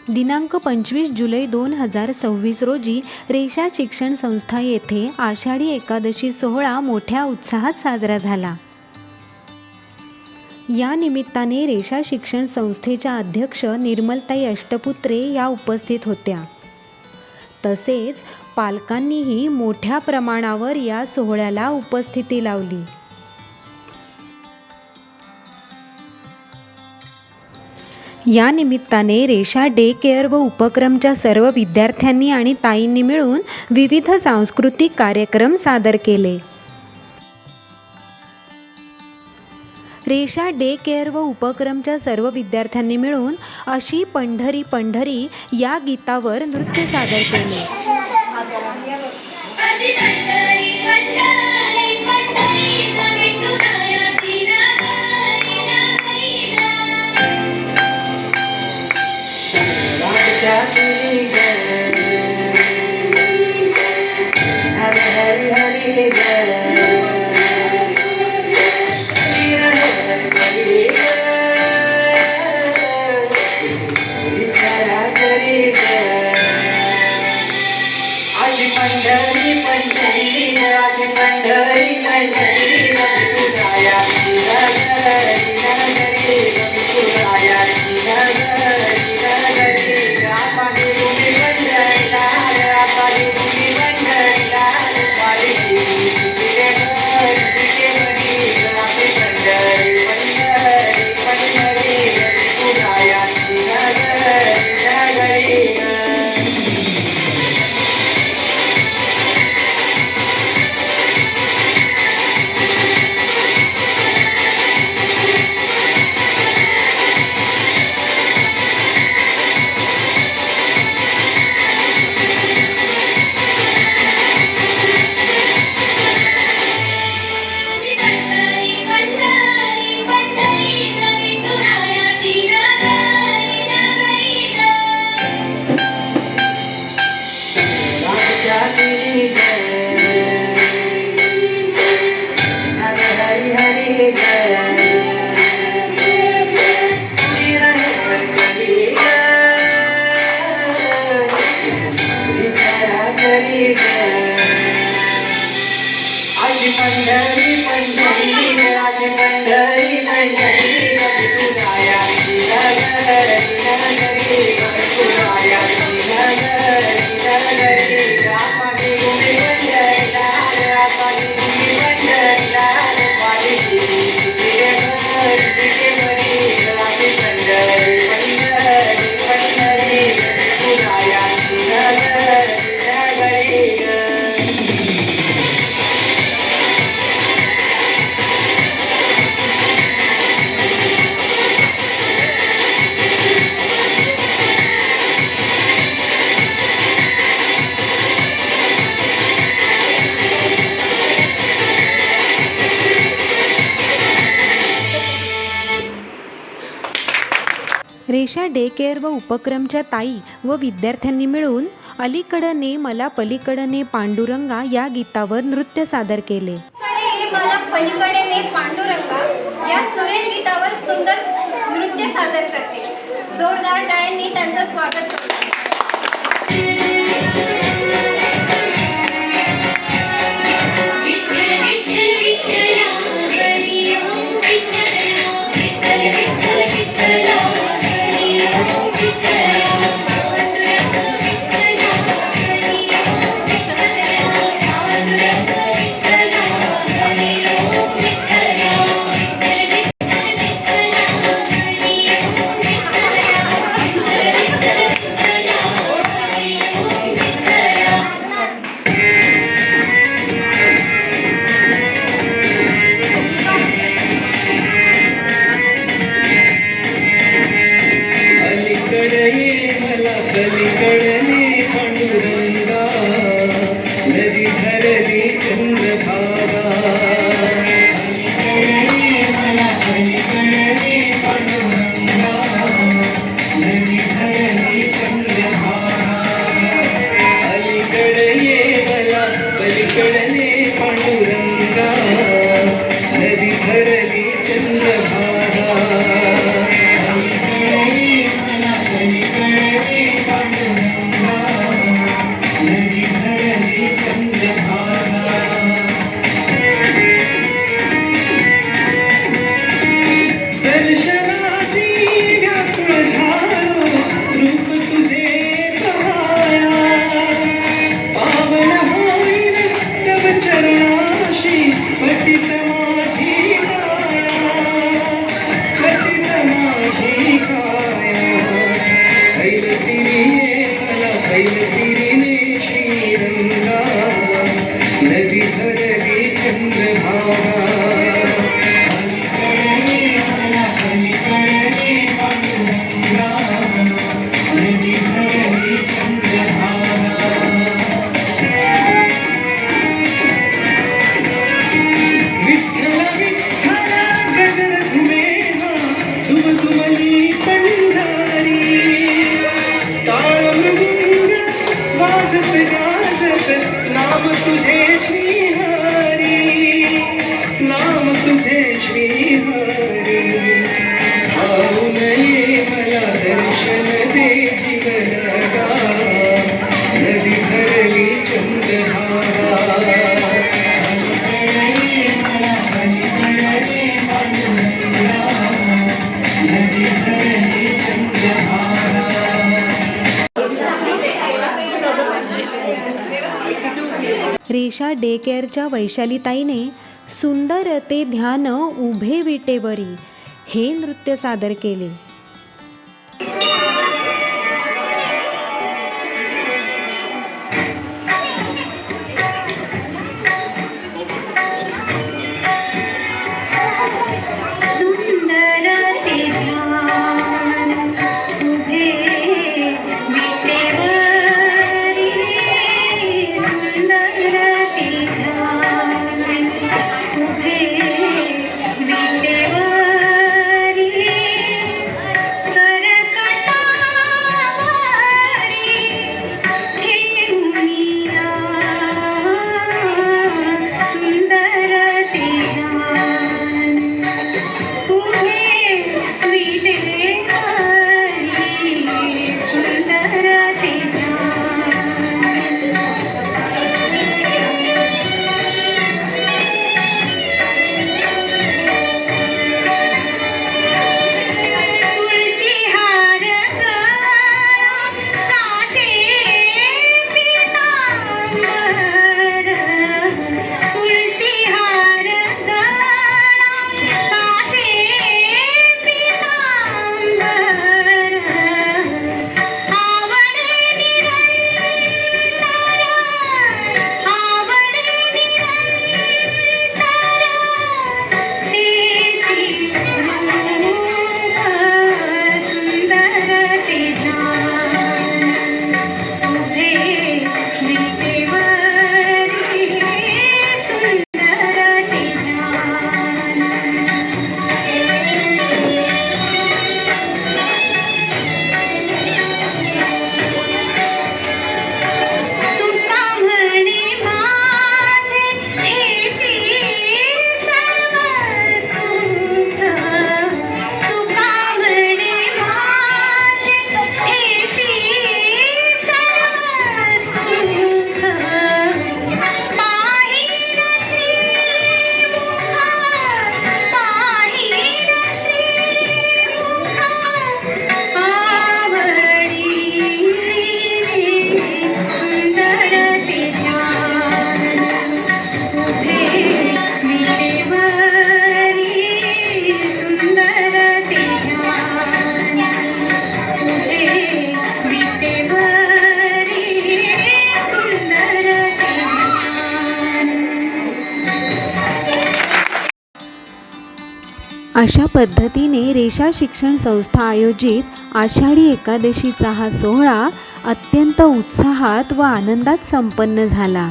दिनांक 25 जुलै 2026 रोजी रेषा शिक्षण संस्था येथे आषाढी एकादशी सोहळा मोठ्या उत्साहात साजरा झाला। या निमित्ताने रेषा शिक्षण संस्थेच्या अध्यक्ष निर्मलताई अष्टपुत्रे या उपस्थित होत्या। तसेच पालकांनीही मोठ्या प्रमाणावर या सोहळ्याला उपस्थिती लावली। या निमित्ताने रेषा डे केअर व उपक्रमच्या सर्व विद्यार्थ्यांनी आणि ताईंनी मिळून विविध सांस्कृतिक कार्यक्रम सादर केले। रेषा डे केअर व उपक्रमच्या सर्व विद्यार्थ्यांनी मिळून अशी पंढरी पंढरी या गीतावर नृत्य सादर केले। रेषा डे केअर व उपक्रमच्या ताई व विद्यार्थ्यांनी मिळून अलीकडं ने मला पलीकडं ने पांडुरंगा या गीतावर नृत्य सादर केले। मला पलीकडे ने पांडुरंगा या सुरेल गीतावर सुंदर नृत्य सादर करते। जोरदार टाळ्यांनी त्यांचं स्वागत करतो। चंद्रभागा दर्शन दे जीवनगा नदी भरली चंद्रहारा नदी भरली चंद्रहारा रेषा डे केअरच्या वैशालीताईने सुंदर ते ध्यान उभे विटेवरी हे नृत्य सादर केले. सुंदर ते ध्यान उभे विटेवरी सुंदर ते ध्यान उभे विटेवरी करकटावरी ठेवूनिया सुंदर ते ध्यान उभे विटेवरी सुंदर ते तुळसी हार गळा कासे पीतांबर तुळसी हार गळा कासे पीतांबर आवडे निरंतर आवडे निरंतर तेची रूप सुंदर ते ध्यान उभे विटेवरी सुंदर ते ध्यान तुका म्हणे माझे हेची सर्व सुख तुका म्हणे माझे हेची सर्व सुख पाहिल श्रीमुख पाहिल श्रीमुख आवडी सुंदर ते ध्यान उभे विटेवरी सुंदर ते ध्यान उभे विटेवरी सुंदर ते ध्यान. अशा पद्धतीने रेषा शिक्षण संस्था आयोजित आषाढी एकादशीचा हा सोहळा अत्यंत उत्साहात व आनंदात संपन्न झाला.